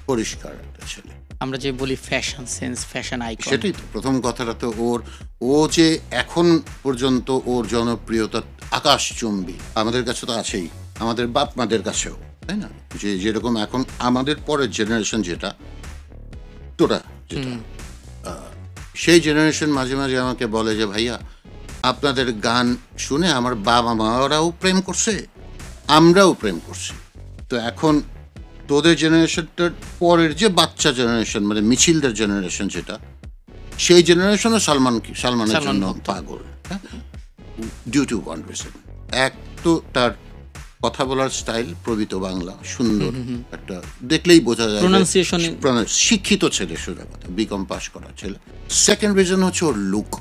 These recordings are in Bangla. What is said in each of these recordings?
পরিষ্কার একটা ছেলে। আমরা যে বলি ফ্যাশন সেন্স, ফ্যাশন আইকন, সেটাই তো প্রথম কথাটা তো ও যে এখন পর্যন্ত ওর জনপ্রিয়তা আকাশচুম্বী, আমাদের কাছে তো আছেই, আমাদের বাপ মাদের কাছেও, তাই না? যে যেরকম এখন আমাদের পরের জেনারেশন যেটা তোরা যেটা সেই জেনারেশন মাঝে মাঝে আমাকে বলে যে ভাইয়া আপনাদের গান শুনে আমার বাবা মারাও প্রেম করছে, আমরাও প্রেম করছি। তো এখন তোদের জেনারেশনটার পরের যে বাচ্চা জেনারেশন, মানে মিছিলদের জেনারেশন যেটা, সেই জেনারেশনও সালমানের জন্য পাগল, ডিউ টু ওয়ান রিজন। এক তো তার কথা বলার স্টাইল, প্রবিত বাংলা, সুন্দর একটা, দেখলেই বোঝা যায় শিক্ষিত ছেলে, সোজা কথা, বিকম পাস করা ছেলে। সেকেন্ড রিজন হচ্ছে ওর লুক।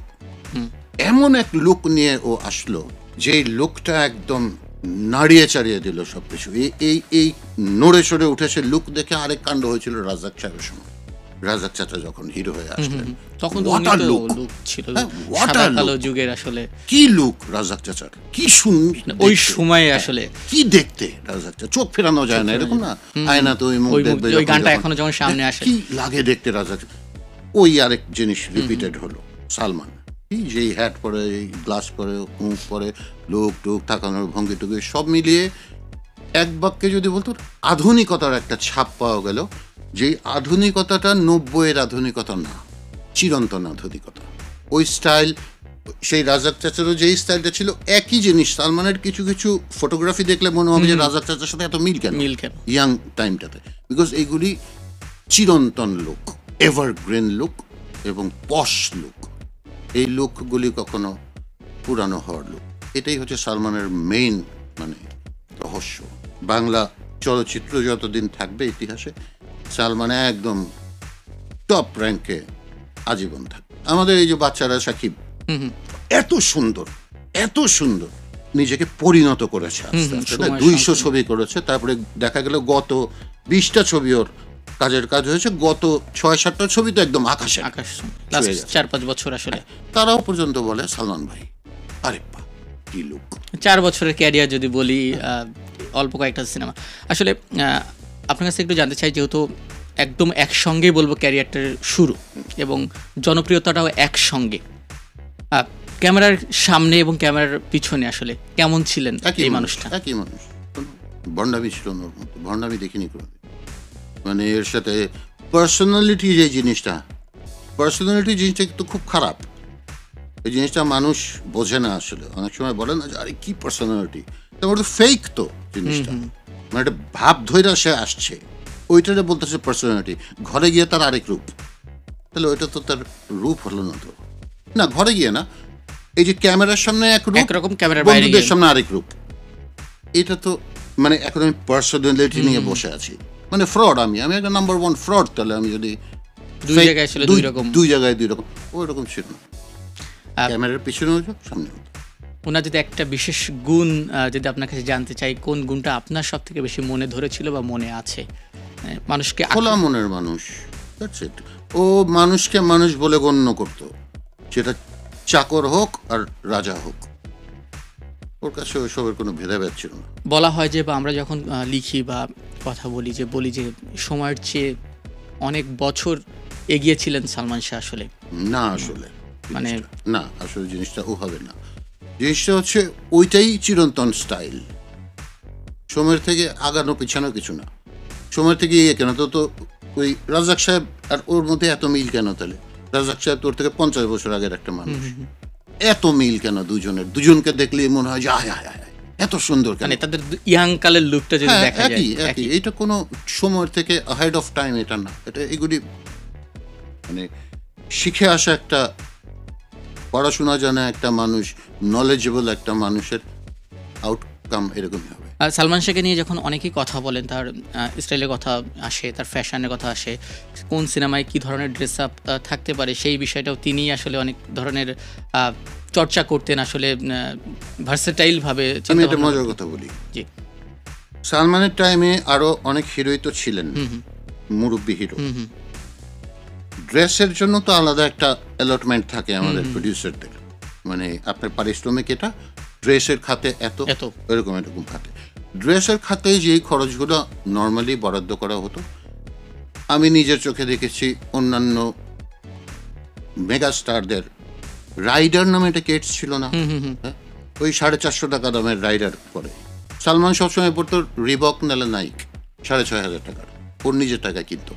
এমন এক লুক নিয়ে ও আসলো, যে লুকটা একদম নাড়িয়ে চাড়িয়ে দিল সবকিছু। এই নড়ে সরে উঠেছে লুক দেখে। আরেক কাণ্ড হয়েছিল রাজাক চাচার সময়। রাজাক চাচা যখন হিরো হয়ে আসলেন, তখন লুক ছিল যুগের, আসলে কি লুক রাজাক চাচার, কি সুন্দর ওই সময়ে, আসলে কি দেখতে রাজাক চাচা, চোখ ফেরানো যায় না, এরকম না, আয়না তো ওই মুখ দেখবে, ওই গানটা এখনো যখন সামনে আসে কি লাগে দেখতে রাজাক। ওই আরেক জিনিস রিপিটেড হলো সালমান, যেই হ্যাট পরে, গ্লাস পরে, মুখ পরে, লোক টোক তাকানোর ভঙ্গি টুকি সব মিলিয়ে এক বাক্যে যদি বলতো আধুনিকতার একটা ছাপ পাওয়া গেল। যে আধুনিকতাটা 90-এর আধুনিকতা না, চিরন্তন আধুনিকতা। ওই স্টাইল, সেই রাজাক চাচারও যেই স্টাইলটা ছিল, একই জিনিস। সালমানের কিছু কিছু ফটোগ্রাফি দেখলে মনে হবে যে রাজাক চাচার সাথে এত মিল কেন ইয়াং টাইমটাতে, বিকজ এইগুলি চিরন্তন লুক, এভারগ্রিন লুক এবং পশ লুক। এই লুকগুলি কখনো পুরানো হওয়ার লুক। এটাই হচ্ছে সালমানের মেইন মানে রহস্য। বাংলা চলচ্চিত্র যতদিন থাকবে ইতিহাসে, সালমান একদম টপ র্যাঙ্কে আজীবন থাকবে। আমাদের এই যে বাচ্চারা, সাকিব এত সুন্দর, এত সুন্দর নিজেকে পরিণত করেছে আস্তে আস্তে। 200 ছবি করেছে, তারপরে দেখা গেল গত 20টা ছবি ওর কাজের কাজ হয়েছে, গত 6-7টা ছবি তো একদম আকাশ 4-5 বছর। আসলে তারাও পর্যন্ত বলে সালমান ভাই আরে বা কি লুক। 4 বছরের ক্যারিয়ার যদি বলি, অল্প কয়েকটা সিনেমা। আসলে আপনার কাছে একটু জানতে চাই, যেহেতু একদম একসঙ্গেই বলবো ক্যারিয়ারটার শুরু এবং জনপ্রিয়তাটাও একসঙ্গে, ক্যামেরার সামনে এবং ক্যামেরার পিছনে আসলে কেমন ছিলেন এই মানুষটা? একই মানুষ, ভণ্ডামি ছিল না, ভণ্ডামি দেখিনি কোনো। মানে এর সাথে পার্সোনালিটি, যে জিনিসটা, পার্সোনালিটি জিনিসটা কিন্তু খুব খারাপ। এই জিনিসটা মানুষ বোঝে না আসলে। অনেক সময় বলে না যে আরে কি পার্সোনালিটি, তারপর তো ফেক তো জিনিসটা, মানে একটা ভাব ধৈরা সে আসছে, ওইটারে বলতেছে পার্সোনালিটি। ঘরে গিয়ে তার আরেক রূপ, তাহলে ওইটা তো তার রূপ হলো না। তো না, ঘরে গিয়ে না, এই যে ক্যামেরার সামনে এক রূপ, বন্ধুদের সামনে আরেক রূপ, এটা তো মানে এখন আমি পার্সোনালিটি নিয়ে বসে আছি, মানে ফ্রড। আমি একটা নাম্বার 1 ফ্রড। তাহলে আমি যদি দুই জায়গায় দুই রকম, ওই রকম ছিল না। ক্যামেরার পিছনে সামনে। ওনার যদি একটা বিশেষ গুণ যদি আপনার কাছে জানতে চাই, কোন গুণটা আপনার সব থেকে বেশি মনে ধরেছিল বা মনে আছে? মানুষকে খোলা মনের মানুষ, ও মানুষকে মানুষ বলে গণ্য করত, সেটা চাকর হোক আর রাজা হোক, ওর কাছে ওইসবের কোনো ভেদাভেদ ছিল না। বলা হয় যে, বা আমরা যখন লিখি বা কথা বলি যে সময়ের চেয়ে অনেক বছর এগিয়েছিলেন সালমান শাহ। আসলে না, আসলে মানে না, আসলে জিনিসটা ও হবে না। জিনিসটা হচ্ছে ওইটাই চিরন্তন স্টাইল, সময়ের থেকে আগানো পিছানো কিছু না। সময়ের থেকে ইয়ে কেন তো ওই রাজাক সাহেব আর ওর মধ্যে এত মিল কেন? তাহলে রাজাক সাহেব তোর থেকে 50 বছর আগের একটা মানুষ, এত মিল কেন দুজনের? দুজনকে দেখলে মনে হয় যে আয় আয় আয় এত সুন্দর কেন? তাদের ইয়াং কালের লুকটা যদি দেখা যায়, একই। এটা কোনো সময়ের থেকে আহেড অফ টাইম এটা না। এটা এগুলি মানে শিখে আসা একটা, পড়াশোনা জানা একটা মানুষ, নলেজেবল একটা মানুষের আউটকাম এরকমই হবে। সালমান শাহকে নিয়ে যখন অনেকেই কথা বলেন, তার স্টাইলের কথা আসে, তার ফ্যাশনের কথা আসে, কোন সিনেমায় কী ধরনের ড্রেস আপ থাকতে পারে, সেই বিষয়টাও তিনি আসলে অনেক ধরনের চর্চা করতেন। আসলে ভার্সেটাইলভাবে। আমি একটা মজার কথা বলি, জি, সালমানের টাইমে আরও অনেক হিরোই তো ছিলেন, মুরব্বী হিরো। ড্রেসের জন্য তো আলাদা একটা অ্যালটমেন্ট থাকে আমাদের প্রডিউসারদের, মানে আপনার পারিশ্রমিক এটা, ড্রেসের খাতে এত, এরকম খাতে। ড্রেসের খাতে যেই খরচগুলো নর্মালি বরাদ্দ করা হতো, আমি নিজের চোখে দেখেছি অন্যান্য মেগা স্টারদের রাইডার নামে একটা কেটস ছিল না, হ্যাঁ? ওই 450 টাকা দামের রাইডার পরে। সালমান সবসময় পড়তো রিবক নালে নাইক 6,500 টাকার, ওর নিজের টাকায় কিনতো,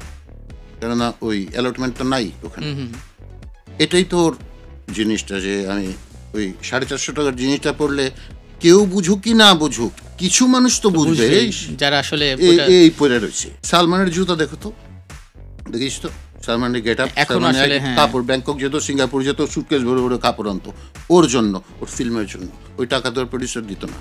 কেননা ওই অ্যালটমেন্টটা নাই ওখানে। এটাই তো ওর জিনিসটা, যে আমি ওই 450 টাকার জিনিসটা পড়লে কেউ বুঝুক কি না বুঝুক, কিছু মানুষ তো বুঝবে যারা আসলে এই পরে রয়েছে। সালমানের জুতা দেখো তো, দেখিস তো সালমানের গেট আপ, কাপড় ব্যাংকক যেত, সিঙ্গাপুর যেত, সুটকেস ভরে ভরে কাপড় আনতো ওর জন্য, ওর ফিল্মের জন্য। ওই টাকা তো ওর প্রডিউসার দিত না।